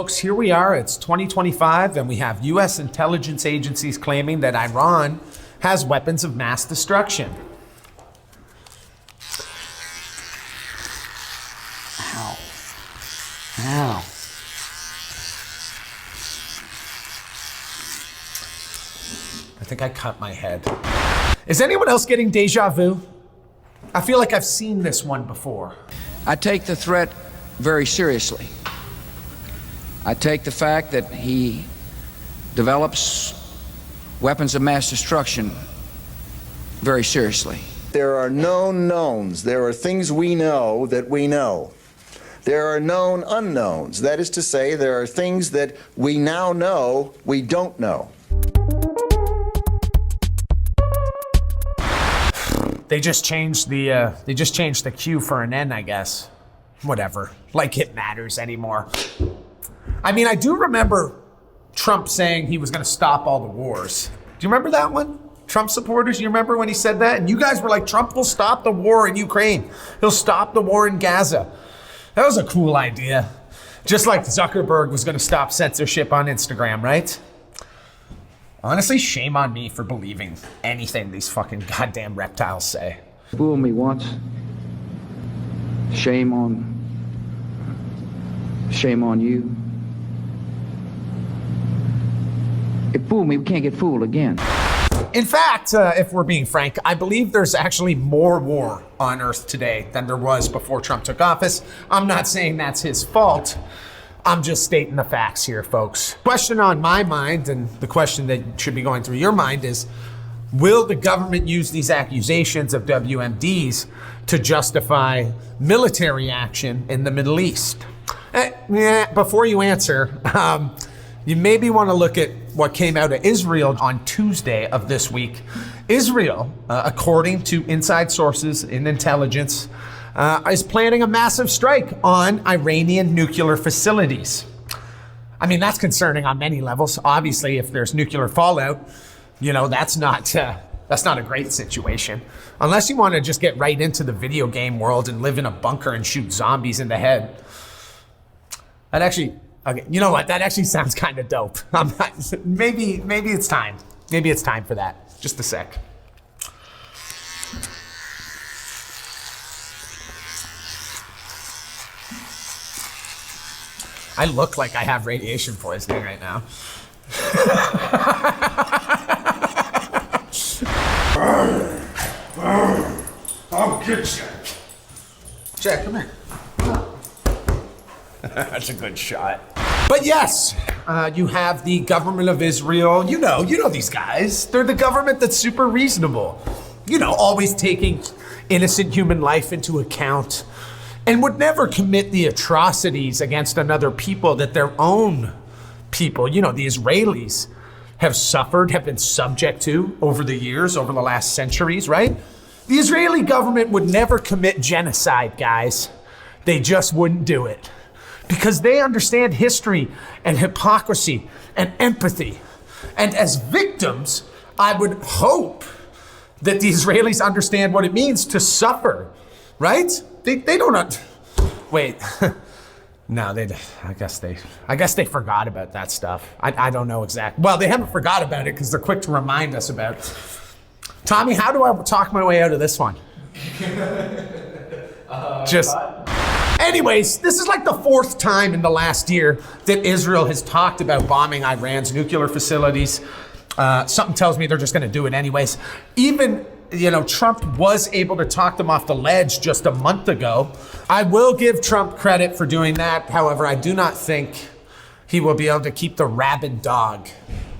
Folks, here we are, it's 2025, and we have US intelligence agencies claiming that Iran has weapons of mass destruction. Ow. Ow. I think I cut my head. Is anyone else getting deja vu? I feel like I've seen this one before. I take the threat very seriously. I take the fact that he develops weapons of mass destruction very seriously. There are known knowns. There are things we know that we know. There are known unknowns. That is to say, there are things that we now know we don't know. They just changed the Q for an N, I guess. Whatever. Like it matters anymore. I mean, I do remember Trump saying he was going to stop all the wars. Do you remember that one? Trump supporters, you remember when he said that? And you guys were like, Trump will stop the war in Ukraine. He'll stop the war in Gaza. That was a cool idea. Just like Zuckerberg was going to stop censorship on Instagram, right? Honestly, shame on me for believing anything these fucking goddamn reptiles say. Fool me once. Shame on you. It fooled me, we can't get fooled again. In fact, if we're being frank, I believe there's actually more war on Earth today than there was before Trump took office. I'm not saying that's his fault. I'm just stating the facts here, folks. Question on my mind, and the question that should be going through your mind is, will the government use these accusations of WMDs to justify military action in the Middle East? Before you answer, you maybe want to look at what came out of Israel on Tuesday of this week. Israel, according to inside sources in intelligence, is planning a massive strike on Iranian nuclear facilities. I mean, that's concerning on many levels. Obviously, if there's nuclear fallout, you know, that's not a great situation. Unless you want to just get right into the video game world and live in a bunker and shoot zombies in the head. That actually, okay, you know what? That actually sounds kind of dope. Maybe it's time. Maybe it's time for that. Just a sec. I look like I have radiation poisoning right now. I'll get you. Jack, come here. That's a good shot. But yes, you have the government of Israel. You know these guys. They're the government that's super reasonable. You know, always taking innocent human life into account and would never commit the atrocities against another people that their own people, you know, the Israelis, have suffered, have been subject to over the years, over the last centuries, right? The Israeli government would never commit genocide, guys. They just wouldn't do it. Because they understand history and hypocrisy and empathy. And as victims, I would hope that the Israelis understand what it means to suffer, right? They don't, wait, no, I guess they forgot about that stuff. I don't know exactly. Well, they haven't forgot about it because they're quick to remind us about it. Tommy, how do I talk my way out of this one? Anyways, this is like the fourth time in the last year that Israel has talked about bombing Iran's nuclear facilities. Something tells me they're just going to do it anyways. Even, you know, Trump was able to talk them off the ledge just a month ago. I will give Trump credit for doing that. However, I do not think he will be able to keep the rabid dog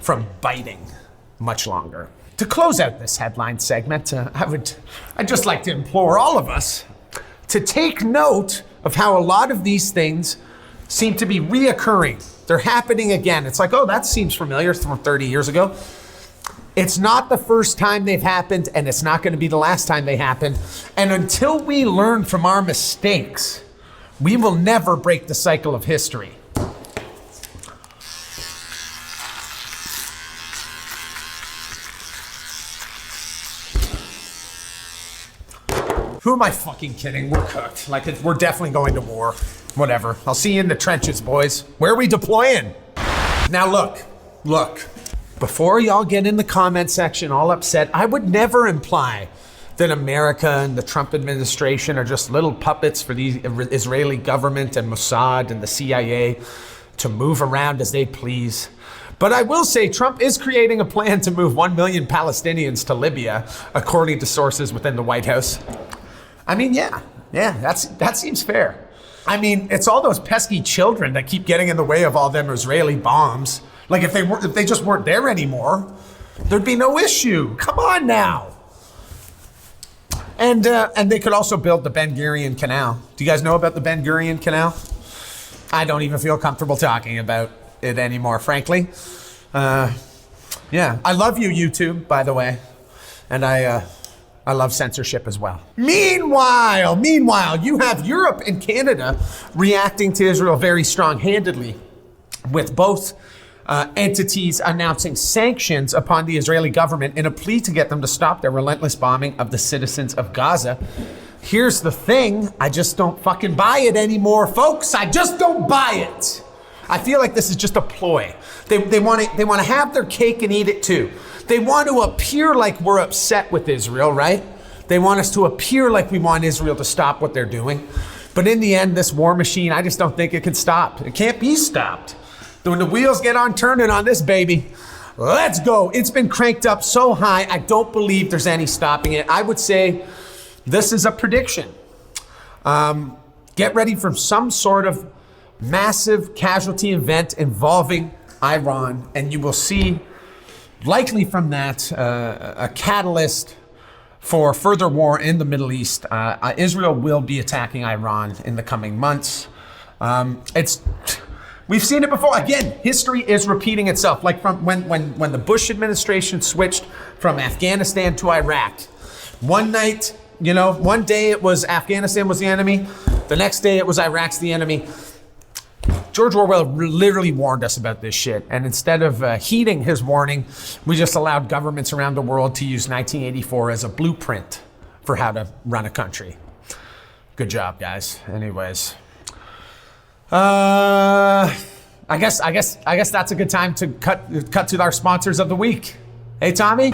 from biting much longer. To close out this headline segment, I'd just like to implore all of us to take note of how a lot of these things seem to be reoccurring. They're happening again. It's like, oh, that seems familiar from 30 years ago. It's not the first time they've happened, and it's not going to be the last time they happen. And until we learn from our mistakes, we will never break the cycle of history. Who am I fucking kidding? We're cooked. Like, we're definitely going to war. Whatever. I'll see you in the trenches, boys. Where are we deploying? Now look. Before y'all get in the comment section all upset, I would never imply that America and the Trump administration are just little puppets for the Israeli government and Mossad and the CIA to move around as they please. But I will say Trump is creating a plan to move 1 million Palestinians to Libya, according to sources within the White House. I mean, yeah, that seems fair. I mean, it's all those pesky children that keep getting in the way of all them Israeli bombs. Like if they just weren't there anymore, there'd be no issue. Come on now. And they could also build the Ben Gurion Canal. Do you guys know about the Ben Gurion Canal? I don't even feel comfortable talking about it anymore, frankly. Yeah, I love you, YouTube, by the way, and I love censorship as well. Meanwhile, you have Europe and Canada reacting to Israel very strong-handedly, with both entities announcing sanctions upon the Israeli government in a plea to get them to stop their relentless bombing of the citizens of Gaza. Here's the thing, I just don't fucking buy it anymore, folks. I just don't buy it. I feel like this is just a ploy. They want to have their cake and eat it too. They want to appear like we're upset with Israel, right? They want us to appear like we want Israel to stop what they're doing. But in the end, this war machine, I just don't think it can stop. It can't be stopped. When the wheels get on turning on this baby, let's go. It's been cranked up so high, I don't believe there's any stopping it. I would say this is a prediction. Get ready for some sort of massive casualty event involving Iran, and you will see, likely from that, a catalyst for further war in the Middle East. Israel will be attacking Iran in the coming months. We've seen it before. Again, history is repeating itself. Like from when the Bush administration switched from Afghanistan to Iraq. One night, one day it was Afghanistan was the enemy. The next day it was Iraq's the enemy. George Orwell literally warned us about this shit. And instead of heeding his warning, we just allowed governments around the world to use 1984 as a blueprint for how to run a country. Good job, guys. Anyways. I guess that's a good time to cut to our sponsors of the week. Hey, Tommy?